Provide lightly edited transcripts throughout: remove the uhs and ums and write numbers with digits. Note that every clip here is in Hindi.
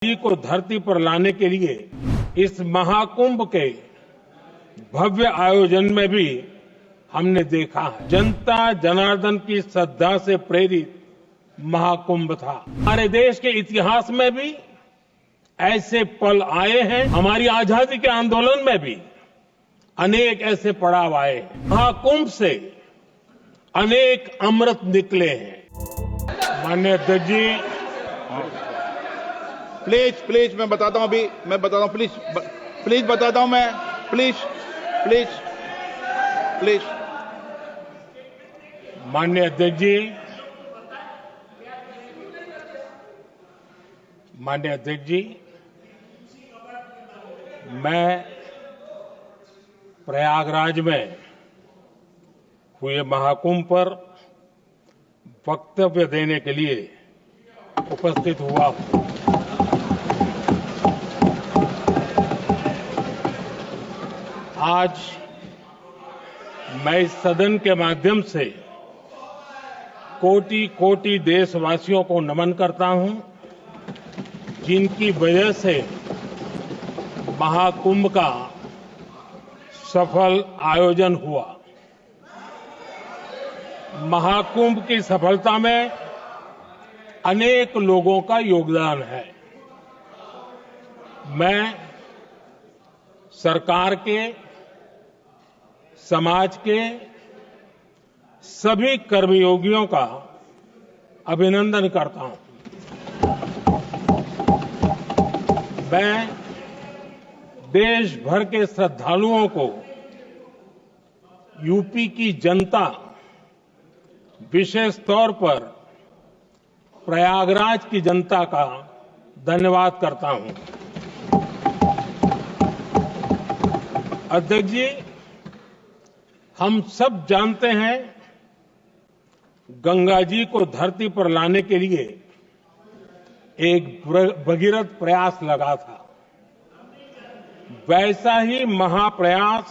जी को धरती पर लाने के लिए इस महाकुंभ के भव्य आयोजन में भी हमने देखा है जनता जनार्दन की श्रद्धा से प्रेरित महाकुंभ था। हमारे देश के इतिहास में भी ऐसे पल आए हैं। हमारी आजादी के आंदोलन में भी अनेक ऐसे पड़ाव आए हैं। महाकुंभ से अनेक अमृत निकले हैं। माननीय अध्यक्ष जी, प्लीज मैं बताता हूं, अभी मैं बताता हूं। प्लीज बताता हूं मैं। प्लीज माननीय अध्यक्ष जी, मैं प्रयागराज में हुए महाकुंभ पर वक्तव्य देने के लिए उपस्थित हुआ हूं। आज मैं इस सदन के माध्यम से कोटि कोटि देशवासियों को नमन करता हूं, जिनकी वजह से महाकुंभ का सफल आयोजन हुआ। महाकुंभ की सफलता में अनेक लोगों का योगदान है। मैं सरकार के, समाज के सभी कर्मयोगियों का अभिनंदन करता हूं। मैं देश भर के श्रद्धालुओं को, यूपी की जनता, विशेष तौर पर प्रयागराज की जनता का धन्यवाद करता हूं। अध्यक्ष जी, हम सब जानते हैं गंगा जी को धरती पर लाने के लिए एक भगीरथ प्रयास लगा था। वैसा ही महाप्रयास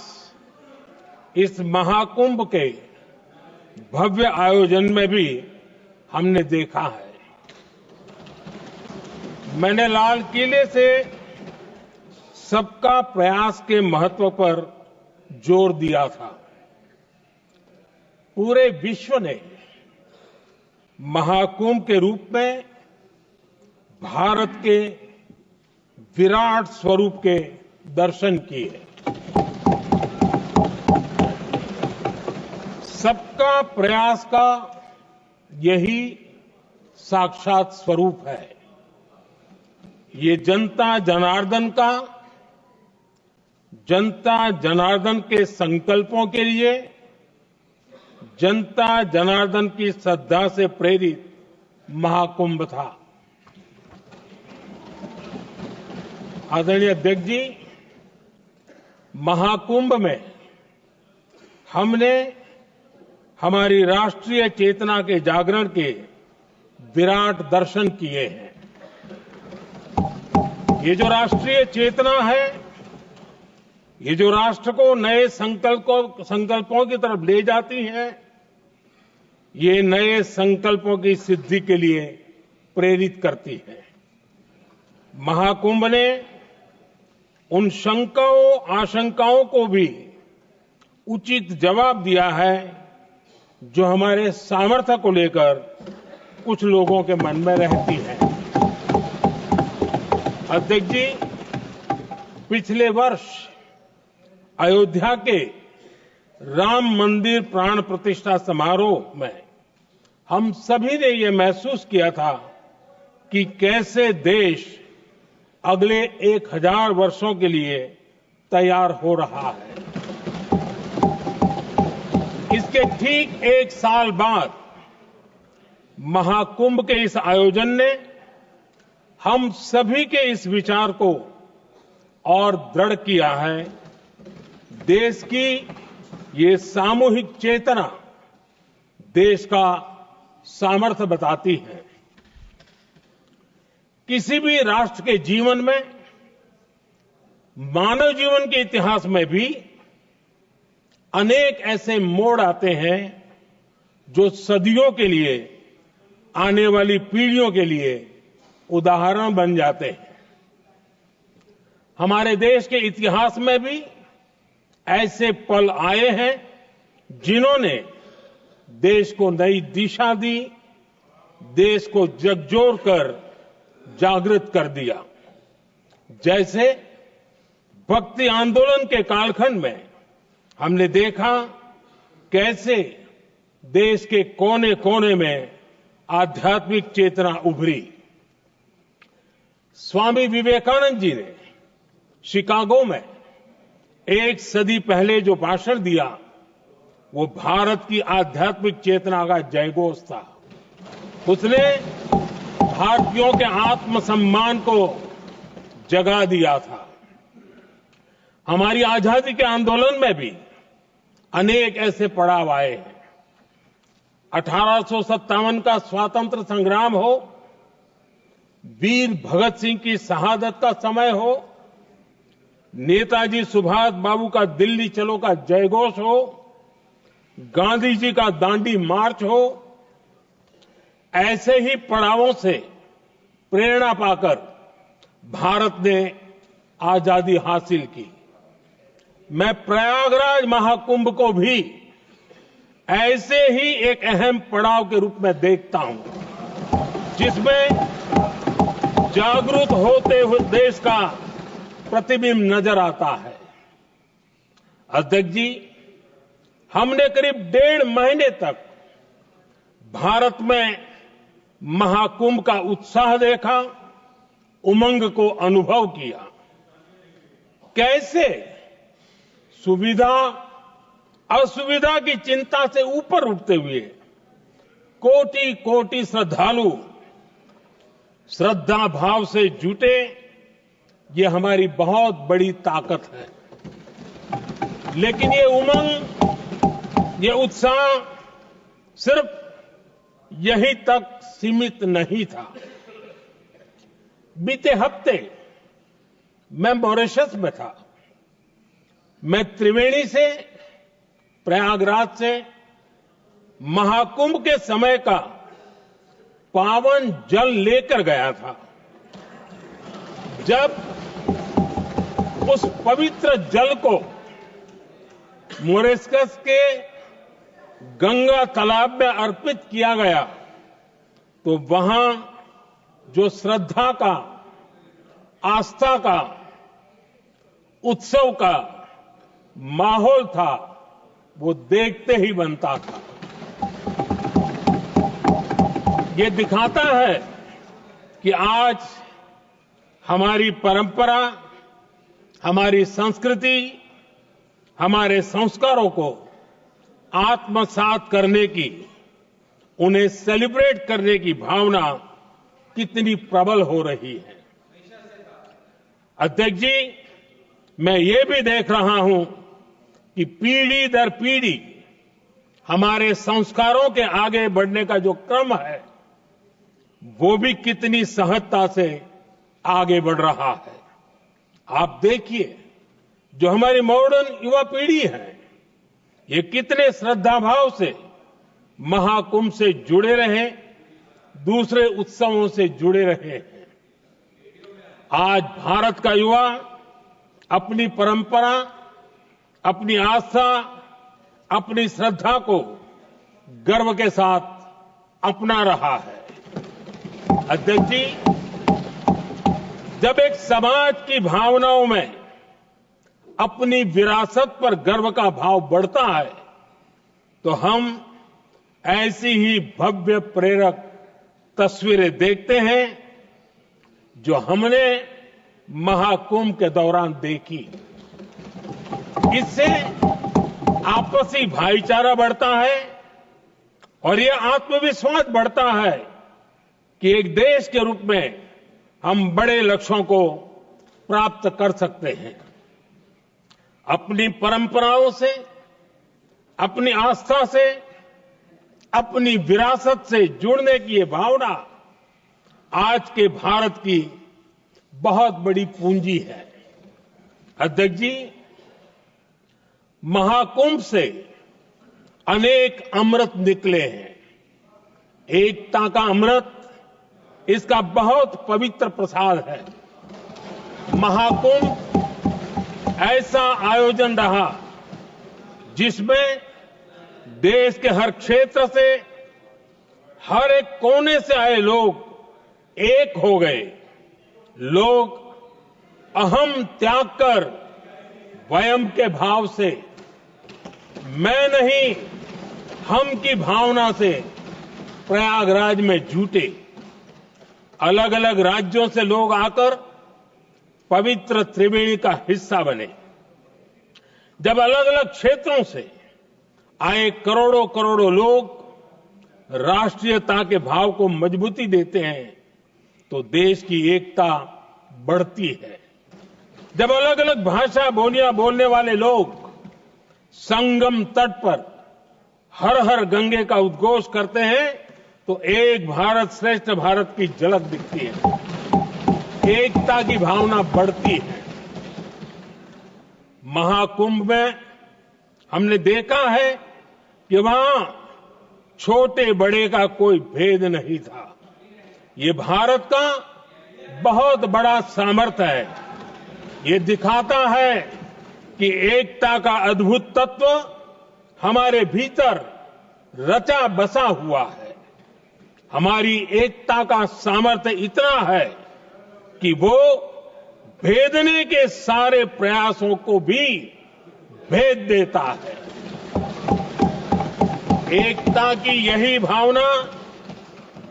इस महाकुंभ के भव्य आयोजन में भी हमने देखा है। मैंने लाल किले से सबका प्रयास के महत्व पर जोर दिया था। पूरे विश्व ने महाकुंभ के रूप में भारत के विराट स्वरूप के दर्शन किए। सबका प्रयास का यही साक्षात स्वरूप है। ये जनता जनार्दन के संकल्पों के लिए, जनता जनार्दन की श्रद्धा से प्रेरित महाकुंभ था। आदरणीय अध्यक्ष जी, महाकुंभ में हमने हमारी राष्ट्रीय चेतना के जागरण के विराट दर्शन किए हैं। ये जो राष्ट्रीय चेतना है, ये जो राष्ट्र को नए संकल्पों की तरफ ले जाती है, ये नए संकल्पों की सिद्धि के लिए प्रेरित करती है। महाकुंभ ने उन शंकाओं आशंकाओं को भी उचित जवाब दिया है जो हमारे सामर्थ्य को लेकर कुछ लोगों के मन में रहती है। अध्यक्ष जी, पिछले वर्ष अयोध्या के राम मंदिर प्राण प्रतिष्ठा समारोह में हम सभी ने ये महसूस किया था कि कैसे देश अगले 1000 वर्षों के लिए तैयार हो रहा है। इसके ठीक 1 साल बाद महाकुंभ के इस आयोजन ने हम सभी के इस विचार को और दृढ़ किया है। देश की ये सामूहिक चेतना देश का सामर्थ्य बताती है। किसी भी राष्ट्र के जीवन में, मानव जीवन के इतिहास में भी अनेक ऐसे मोड़ आते हैं जो सदियों के लिए, आने वाली पीढ़ियों के लिए उदाहरण बन जाते हैं। हमारे देश के इतिहास में भी ऐसे पल आए हैं जिन्होंने देश को नई दिशा दी, देश को झकझोर कर जागृत कर दिया। जैसे भक्ति आंदोलन के कालखंड में हमने देखा कैसे देश के कोने कोने में आध्यात्मिक चेतना उभरी। स्वामी विवेकानंद जी ने शिकागो में एक सदी पहले जो भाषण दिया, वो भारत की आध्यात्मिक चेतना का जयघोष था। उसने भारतीयों के आत्मसम्मान को जगा दिया था। हमारी आजादी के आंदोलन में भी अनेक ऐसे पड़ाव आए हैं। 1857 का स्वातंत्र संग्राम हो, वीर भगत सिंह की शहादत का समय हो, नेताजी सुभाष बाबू का दिल्ली चलो का जयघोष हो, गांधी जी का दांडी मार्च हो, ऐसे ही पड़ावों से प्रेरणा पाकर भारत ने आजादी हासिल की। मैं प्रयागराज महाकुंभ को भी ऐसे ही एक अहम पड़ाव के रूप में देखता हूं, जिसमें जागरूक होते हुए देश का प्रतिबिंब नजर आता है। अध्यक्ष जी, हमने करीब 1.5 महीने तक भारत में महाकुंभ का उत्साह देखा, उमंग को अनुभव किया। कैसे सुविधा असुविधा की चिंता से ऊपर उठते हुए कोटि कोटि श्रद्धालु श्रद्धा भाव से जुटे, ये हमारी बहुत बड़ी ताकत है। लेकिन ये उमंग, ये उत्साह सिर्फ यहीं तक सीमित नहीं था। बीते हफ्ते मैं मॉरिशस में था। मैं त्रिवेणी से, प्रयागराज से महाकुंभ के समय का पावन जल लेकर गया था। जब उस पवित्र जल को मॉरिशस के गंगा तालाब में अर्पित किया गया, तो वहां जो श्रद्धा का, आस्था का, उत्सव का माहौल था, वो देखते ही बनता था। ये दिखाता है कि आज हमारी परंपरा, हमारी संस्कृति, हमारे संस्कारों को आत्मसात करने की, उन्हें सेलिब्रेट करने की भावना कितनी प्रबल हो रही है। अध्यक्ष जी, मैं ये भी देख रहा हूं कि पीढ़ी दर पीढ़ी हमारे संस्कारों के आगे बढ़ने का जो क्रम है, वो भी कितनी सहजता से आगे बढ़ रहा है। आप देखिए, जो हमारी मॉडर्न युवा पीढ़ी है, ये कितने श्रद्धा भाव से महाकुंभ से जुड़े रहे, दूसरे उत्सवों से जुड़े रहे हैं। आज भारत का युवा अपनी परंपरा, अपनी आस्था, अपनी श्रद्धा को गर्व के साथ अपना रहा है। अध्यक्ष जी, जब एक समाज की भावनाओं में अपनी विरासत पर गर्व का भाव बढ़ता है, तो हम ऐसी ही भव्य प्रेरक तस्वीरें देखते हैं जो हमने महाकुंभ के दौरान देखी। इससे आपसी भाईचारा बढ़ता है और यह आत्मविश्वास बढ़ता है कि एक देश के रूप में हम बड़े लक्ष्यों को प्राप्त कर सकते हैं। अपनी परंपराओं से, अपनी आस्था से, अपनी विरासत से जुड़ने की ये भावना आज के भारत की बहुत बड़ी पूंजी है। अध्यक्ष जी, महाकुंभ से अनेक अमृत निकले हैं। एकता का अमृत इसका बहुत पवित्र प्रसाद है। महाकुंभ ऐसा आयोजन रहा जिसमें देश के हर क्षेत्र से, हर एक कोने से आए लोग एक हो गए। लोग अहम त्याग कर वयम के भाव से, मैं नहीं हम की भावना से प्रयागराज में जुटे। अलग अलग राज्यों से लोग आकर पवित्र त्रिवेणी का हिस्सा बने। जब अलग अलग क्षेत्रों से आए करोड़ों करोड़ों लोग राष्ट्रीयता के भाव को मजबूती देते हैं तो देश की एकता बढ़ती है। जब अलग अलग भाषा बोलियां बोलने वाले लोग संगम तट पर हर हर गंगे का उद्घोष करते हैं तो एक भारत श्रेष्ठ भारत की झलक दिखती है, एकता की भावना बढ़ती है। महाकुंभ में हमने देखा है कि वहां छोटे बड़े का कोई भेद नहीं था। ये भारत का बहुत बड़ा सामर्थ्य है। ये दिखाता है कि एकता का अद्भुत तत्व हमारे भीतर रचा बसा हुआ है। हमारी एकता का सामर्थ्य इतना है कि वो भेदने के सारे प्रयासों को भी भेद देता है। एकता की यही भावना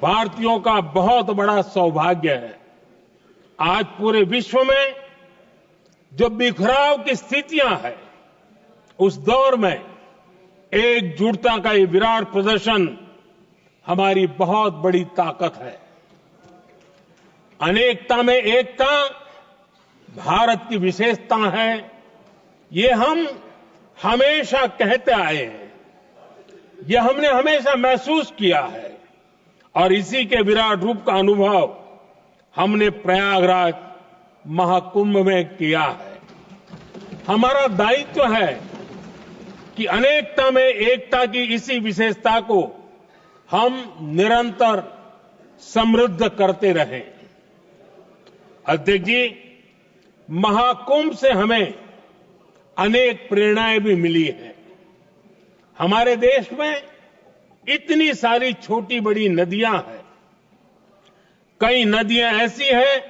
भारतीयों का बहुत बड़ा सौभाग्य है। आज पूरे विश्व में जो बिखराव की स्थितियां हैं, उस दौर में एकजुटता का ये विराट प्रदर्शन हमारी बहुत बड़ी ताकत है। अनेकता में एकता भारत की विशेषता है, ये हम हमेशा कहते आए हैं, ये हमने हमेशा महसूस किया है और इसी के विराट रूप का अनुभव हमने प्रयागराज महाकुंभ में किया है। हमारा दायित्व है कि अनेकता में एकता की इसी विशेषता को हम निरंतर समृद्ध करते रहें। अध्यक्ष जी, महाकुंभ से हमें अनेक प्रेरणाएं भी मिली हैं। हमारे देश में इतनी सारी छोटी बड़ी नदियां हैं। कई नदियां ऐसी हैं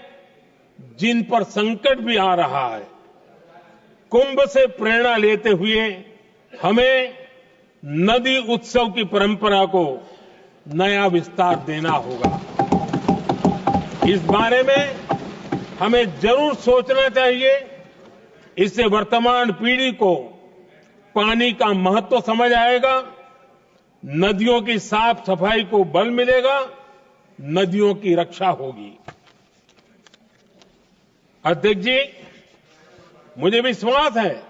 जिन पर संकट भी आ रहा है। कुंभ से प्रेरणा लेते हुए हमें नदी उत्सव की परंपरा को नया विस्तार देना होगा। इस बारे में हमें जरूर सोचना चाहिए। इससे वर्तमान पीढ़ी को पानी का महत्व समझ आएगा, नदियों की साफ सफाई को बल मिलेगा, नदियों की रक्षा होगी। अध्यक्ष जी, मुझे विश्वास है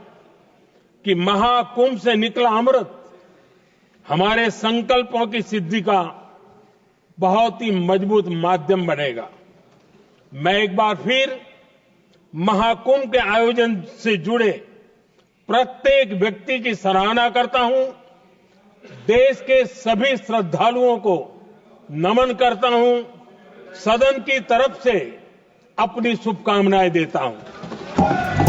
कि महाकुंभ से निकला अमृत हमारे संकल्पों की सिद्धि का बहुत ही मजबूत माध्यम बनेगा। मैं एक बार फिर महाकुंभ के आयोजन से जुड़े प्रत्येक व्यक्ति की सराहना करता हूं। देश के सभी श्रद्धालुओं को नमन करता हूं। सदन की तरफ से अपनी शुभकामनाएं देता हूं।